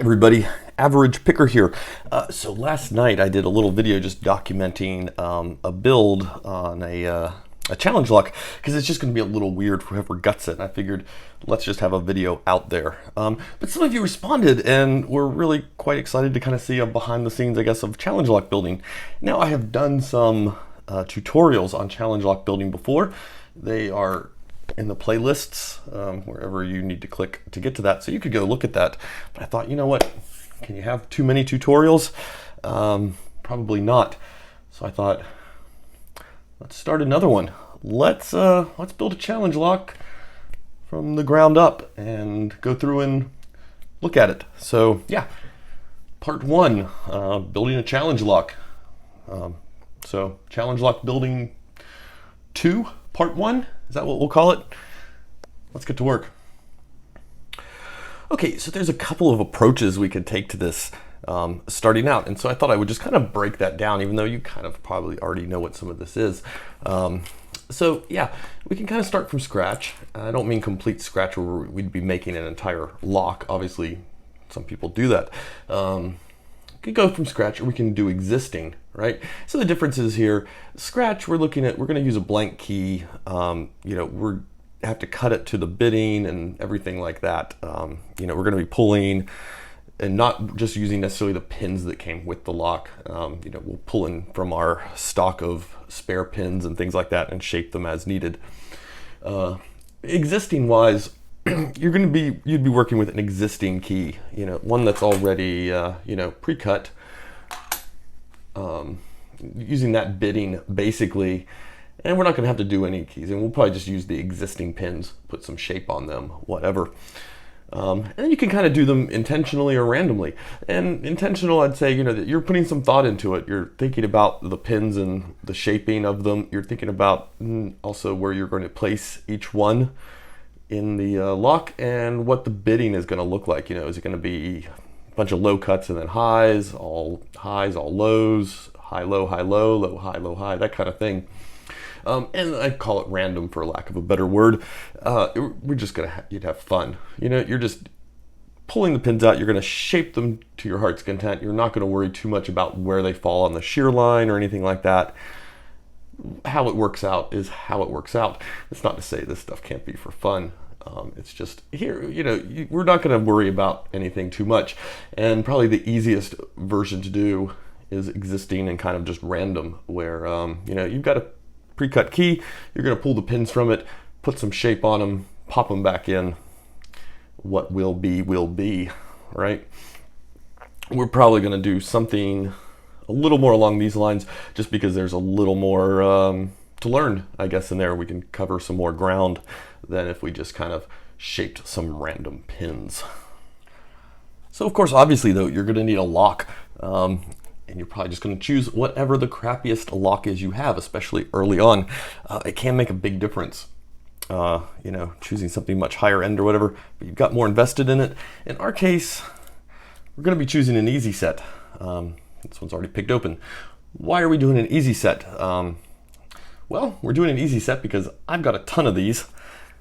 Everybody, Average Picker here. So last night I did a little video just documenting a build on a challenge lock because it's just going to be a little weird for whoever guts it. And I figured let's just have a video out there. But some of you responded and were really quite excited to kind of see a behind the scenes, I guess, of challenge lock building. Now I have done some tutorials on challenge lock building before. They are in the playlists, wherever you need to click to get to that. So you could go look at that. But I thought, you know what? Can you have too many tutorials? Probably not. So I thought, let's start another one. Let's build a challenge lock from the ground up and go through and look at it. So yeah, part one, building a challenge lock. So challenge lock building 2, part 1. Is that what we'll call it? Let's get to work. Okay, so there's a couple of approaches we could take to this starting out. And so I thought I would just kind of break that down, even though you kind of probably already know what some of this is. So yeah, we can kind of start from scratch. I don't mean complete scratch where we'd be making an entire lock. Obviously, some people do that. We could go from scratch, or we can do existing, right? So the difference is here, scratch, we're going to use a blank key. We have to cut it to the bitting and everything like that. We're going to be pulling and not just using necessarily the pins that came with the lock. We'll pull in from our stock of spare pins and things like that and shape them as needed. Existing wise, you'd be working with an existing key, one that's already, pre-cut, using that bitting basically, and we're not going to have to do any keys, and we'll probably just use the existing pins, put some shape on them, whatever. And then you can kind of do them intentionally or randomly. And intentional, I'd say, that you're putting some thought into it. You're thinking about the pins and the shaping of them. You're thinking about also where you're going to place each one in the lock and what the bitting is going to look like. Is it going to be a bunch of low cuts and then highs, all lows, high, low, low, high, that kind of thing. And I call it random for lack of a better word. We're just you'd have fun. You're just pulling the pins out. You're going to shape them to your heart's content. You're not going to worry too much about where they fall on the shear line or anything like that. How it works out is how it works out. It's not to say this stuff can't be for fun. It's just here, we're not going to worry about anything too much. And probably the easiest version to do is existing and kind of just random, where, you've got a pre-cut key, you're going to pull the pins from it, put some shape on them, pop them back in. What will be, right? We're probably going to do something a little more along these lines, just because there's a little more to learn, I guess, in there. We can cover some more ground than if we just kind of shaped some random pins. So of course, obviously though, you're going to need a lock, and you're probably just going to choose whatever the crappiest lock is you have, especially early on. It can make a big difference, choosing something much higher end or whatever, but you've got more invested in it. In our case, we're going to be choosing an easy set. This one's already picked open. Why are we doing an easy set? Well, we're doing an easy set because I've got a ton of these.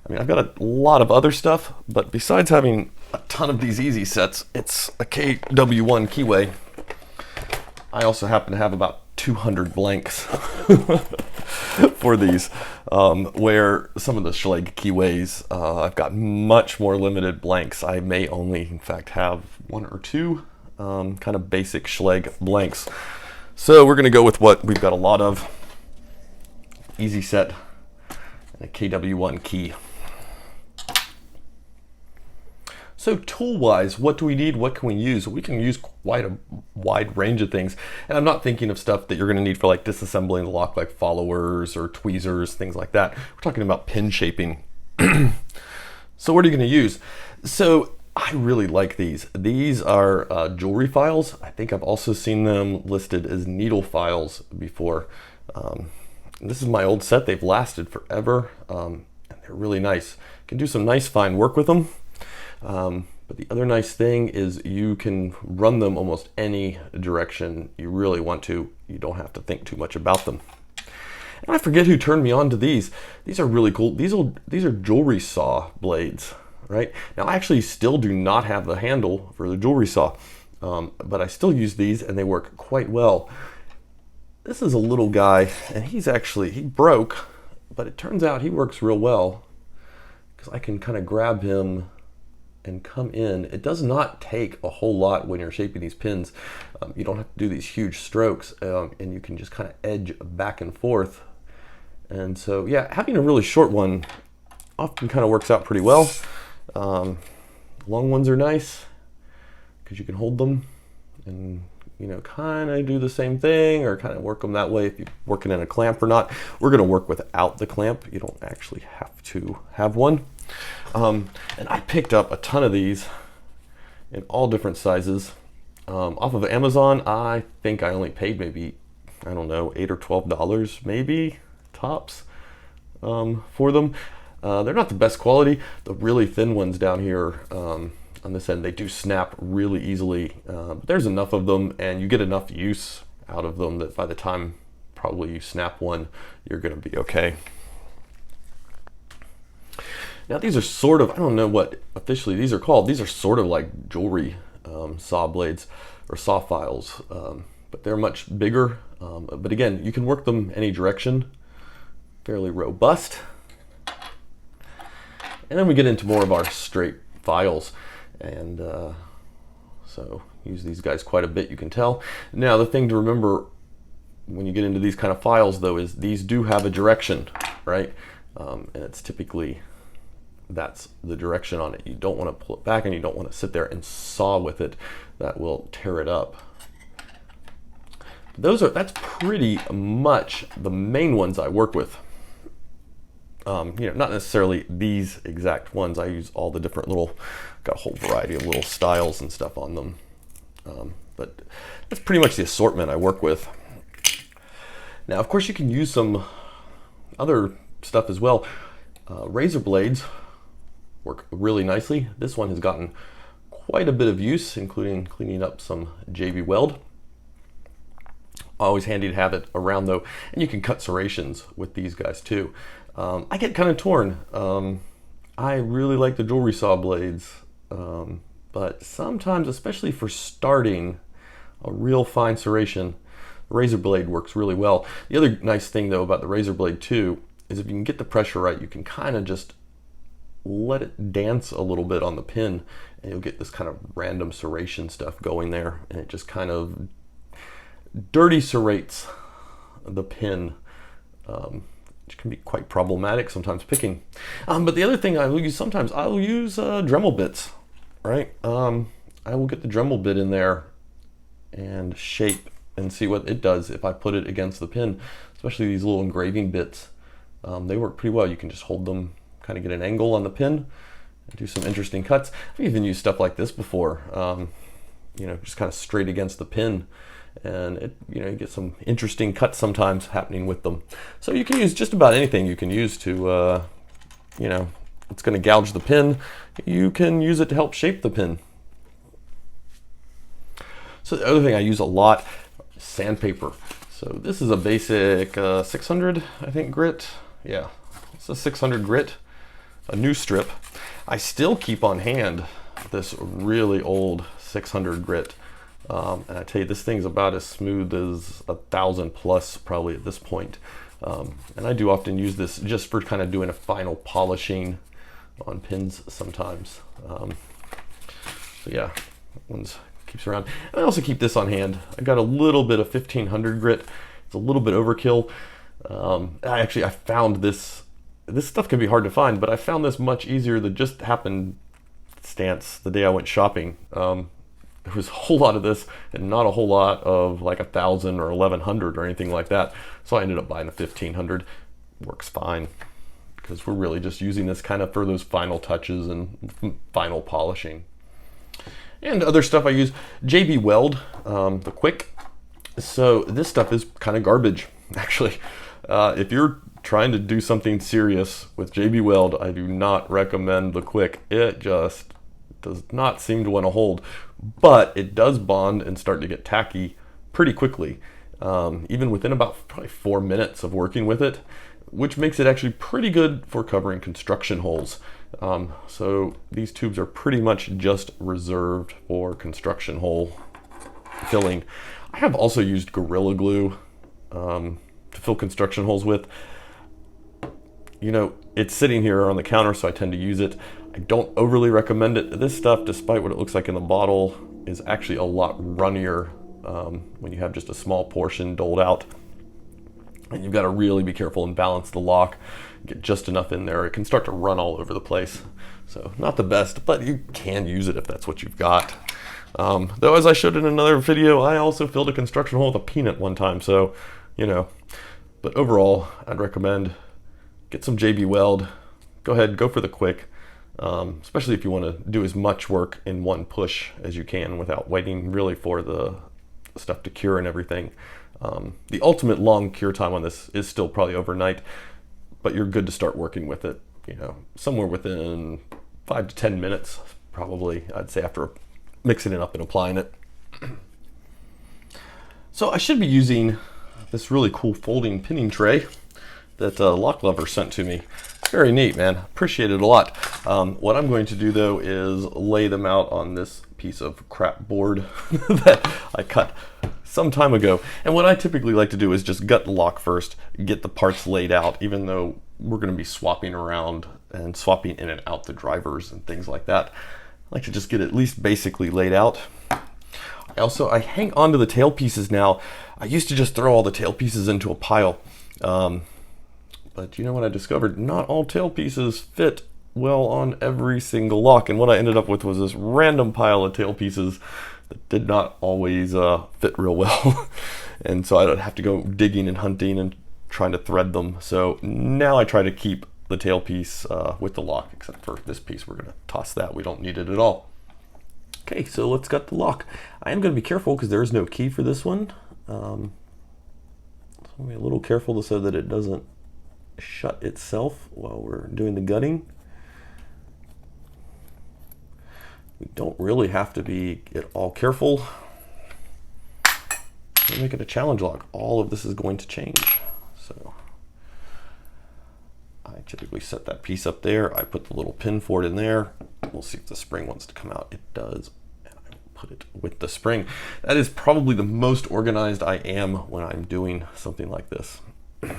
I've got a lot of other stuff, but besides having a ton of these easy sets, it's a KW1 keyway. I also happen to have about 200 blanks for these, where some of the Schlage keyways, I've got much more limited blanks. I may only, in fact, have 1 or 2 kind of basic Schlage blanks. So we're going to go with what we've got a lot of. Easy set and a KW1 key. So tool-wise, what do we need? What can we use? We can use quite a wide range of things. And I'm not thinking of stuff that you're going to need for like disassembling the lock, like followers or tweezers, things like that. We're talking about pin shaping. So what are you going to use? So I really like these. These are jewelry files. I think I've also seen them listed as needle files before. This is my old set. They've lasted forever, and they're really nice. You can do some nice fine work with them. But the other nice thing is you can run them almost any direction you really want to. You don't have to think too much about them. And I forget who turned me on to these. These are really cool. These are jewelry saw blades. right? Now I actually still do not have the handle for the jewelry saw, but I still use these and they work quite well. This is a little guy, and he broke, but it turns out he works real well because I can kind of grab him and come in. It does not take a whole lot when you're shaping these pins. You don't have to do these huge strokes, and you can just kind of edge back and forth. And so, yeah, having a really short one often kind of works out pretty well. Long ones are nice because you can hold them and, you know, kind of do the same thing or kind of work them that way if you're working in a clamp or not. We're going to work without the clamp. You don't actually have to have one. And I picked up a ton of these in all different sizes. Off of Amazon, I think I only paid maybe, I don't know, $8 or $12 maybe, tops, for them. They're not the best quality. The really thin ones down here on this end, they do snap really easily. But there's enough of them and you get enough use out of them that by the time probably you snap one, you're gonna be okay. Now these are sort of, I don't know what officially these are called. These are sort of like jewelry saw blades or saw files, but they're much bigger. But again, you can work them any direction, fairly robust. And then we get into more of our straight files. And so use these guys quite a bit, you can tell. Now the thing to remember when you get into these kind of files though is these do have a direction, right? And it's typically, that's the direction on it. You don't want to pull it back and you don't want to sit there and saw with it. That will tear it up. That's pretty much the main ones I work with. You know, not necessarily these exact ones. I use all the different little, got a whole variety of little styles and stuff on them. But that's pretty much the assortment I work with. Now, of course, you can use some other stuff as well. Razor blades work really nicely. This one has gotten quite a bit of use, including cleaning up some JB Weld. Always handy to have it around though, and you can cut serrations with these guys too. I get kind of torn. I really like the jewelry saw blades, but sometimes, especially for starting a real fine serration, the razor blade works really well. The other nice thing though about the razor blade too is if you can get the pressure right, you can kind of just let it dance a little bit on the pin and you'll get this kind of random serration stuff going there, and it just kind of dirty serrates the pin, which can be quite problematic sometimes picking. But the other thing I will use sometimes, I will use Dremel bits, right? I will get the Dremel bit in there and shape and see what it does if I put it against the pin, especially these little engraving bits. They work pretty well. You can just hold them, kind of get an angle on the pin and do some interesting cuts. I've even used stuff like this before, you know, just kind of straight against the pin. And it, you know, you get some interesting cuts sometimes happening with them. So you can use just about anything you can use to, you know, it's going to gouge the pin. You can use it to help shape the pin. So the other thing I use a lot, sandpaper. So this is a basic 600, I think, grit. Yeah, it's a 600 grit, a new strip. I still keep on hand this really old 600 grit. And I tell you, this thing's about as smooth as 1,000 plus probably at this point. And I do often use this just for kind of doing a final polishing on pins sometimes. So yeah, that one keeps around. And I also keep this on hand. I got a little bit of 1500 grit. It's a little bit overkill. I found this stuff can be hard to find, but I found this much easier than just happenstance the day I went shopping. There was a whole lot of this and not a whole lot of like 1,000 or 1,100 or anything like that. So I ended up buying a 1,500. Works fine because we're really just using this kind of for those final touches and final polishing. And other stuff I use, JB Weld, the Quick. So this stuff is kind of garbage, actually. If you're trying to do something serious with JB Weld, I do not recommend the Quick. It just does not seem to want to hold, but it does bond and start to get tacky pretty quickly, even within about probably 4 minutes of working with it, which makes it actually pretty good for covering construction holes. So these tubes are pretty much just reserved for construction hole filling. I have also used Gorilla Glue to fill construction holes with. You know, it's sitting here on the counter, so I tend to use it. I don't overly recommend it. This stuff, despite what it looks like in the bottle, is actually a lot runnier when you have just a small portion doled out. And you've got to really be careful and balance the lock, get just enough in there. It can start to run all over the place. So not the best, but you can use it if that's what you've got. Though, as I showed in another video, I also filled a construction hole with a peanut one time, so, you know. But overall, I'd recommend get some JB Weld. Go ahead, go for the quick, especially if you want to do as much work in one push as you can without waiting really for the stuff to cure and everything. The ultimate long cure time on this is still probably overnight, but you're good to start working with it, you know, somewhere within 5 to 10 minutes, probably, I'd say, after mixing it up and applying it. So I should be using this really cool folding pinning tray that Lock Lover sent to me. It's very neat, man. Appreciate it a lot. What I'm going to do, though, is lay them out on this piece of crap board that I cut some time ago. And what I typically like to do is just gut the lock first, get the parts laid out, even though we're going to be swapping around and swapping in and out the drivers and things like that. I like to just get at least basically laid out. I hang on to the tail pieces now. I used to just throw all the tail pieces into a pile. But you know what I discovered? Not all tail pieces fit well on every single lock. And what I ended up with was this random pile of tail pieces that did not always fit real well. And so I'd have to go digging and hunting and trying to thread them. So now I try to keep the tail piece with the lock, except for this piece. We're gonna toss that. We don't need it at all. Okay, so let's gut the lock. I am gonna be careful because there is no key for this one. So I'll be a little careful so that it doesn't shut itself while we're doing the gutting. We don't really have to be at all careful. We're making a challenge lock. All of this is going to change. So I typically set that piece up there. I put the little pin for it in there. We'll see if the spring wants to come out. It does. And I put it with the spring. That is probably the most organized I am when I'm doing something like this. Now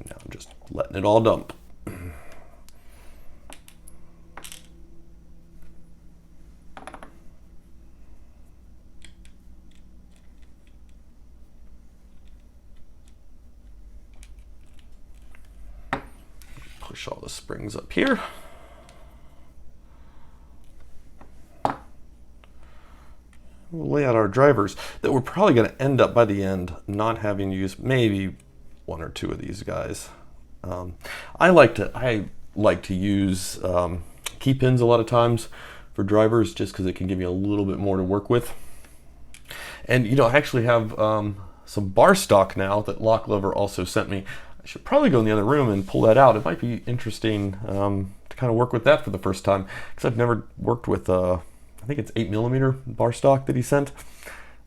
I'm just letting it all dump. Push all the springs up here. We'll lay out our drivers that we're probably going to end up by the end not having to use maybe one or two of these guys. I like to use key pins a lot of times for drivers just because it can give you a little bit more to work with. And you know, I actually have some bar stock now that Lock Lover also sent me. I should probably go in the other room and pull that out. It might be interesting to kind of work with that for the first time because I've never worked with I think it's 8mm bar stock that he sent.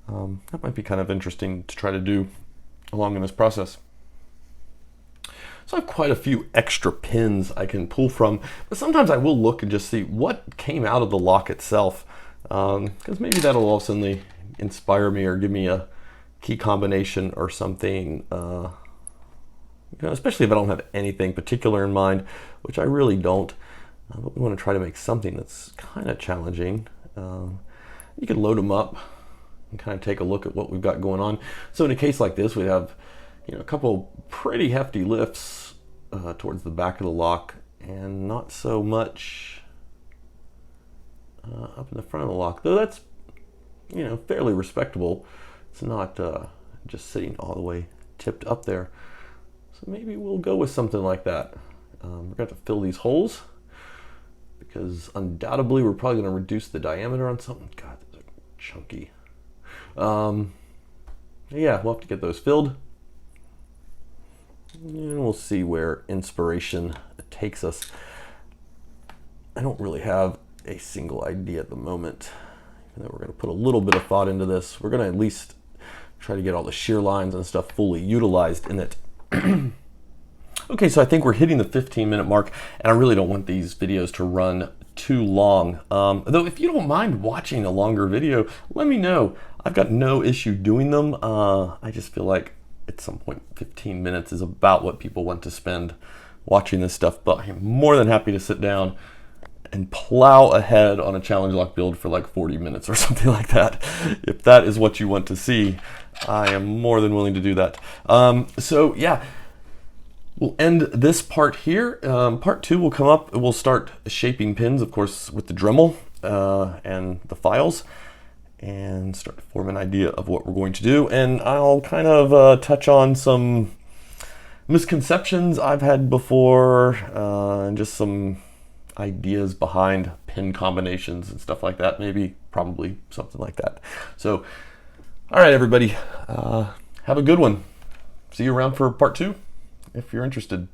That might be kind of interesting to try to do along in this process. So I have quite a few extra pins I can pull from, but sometimes I will look and just see what came out of the lock itself, because maybe that'll also inspire me or give me a key combination or something. You know, especially if I don't have anything particular in mind, which I really don't. But we want to try to make something that's kind of challenging. You can load them up and kind of take a look at what we've got going on. So in a case like this, we have, you know, a couple pretty hefty lifts towards the back of the lock, and not so much up in the front of the lock. Though that's, you know, fairly respectable. It's not just sitting all the way tipped up there. So maybe we'll go with something like that. We're going to have to fill these holes because undoubtedly we're probably going to reduce the diameter on something. God, those are chunky. Yeah, we'll have to get those filled. And we'll see where inspiration takes us. I don't really have a single idea at the moment. Even though we're going to put a little bit of thought into this, we're going to at least try to get all the shear lines and stuff fully utilized in it. Okay, so I think we're hitting the 15-minute mark, and I really don't want these videos to run too long. Though if you don't mind watching a longer video, let me know. I've got no issue doing them. I just feel like at some point 15 minutes is about what people want to spend watching this stuff, but I'm more than happy to sit down and plow ahead on a challenge lock build for like 40 minutes or something like that. If that is what you want to see, I am more than willing to do that. So yeah, we'll end this part here. Part 2 will come up. We'll start shaping pins, of course, with the Dremel and the files, and start to form an idea of what we're going to do. And I'll kind of touch on some misconceptions I've had before, and just some ideas behind pin combinations and stuff like that. Maybe, probably something like that. So, all right, everybody, have a good one. See you around for part 2 if you're interested.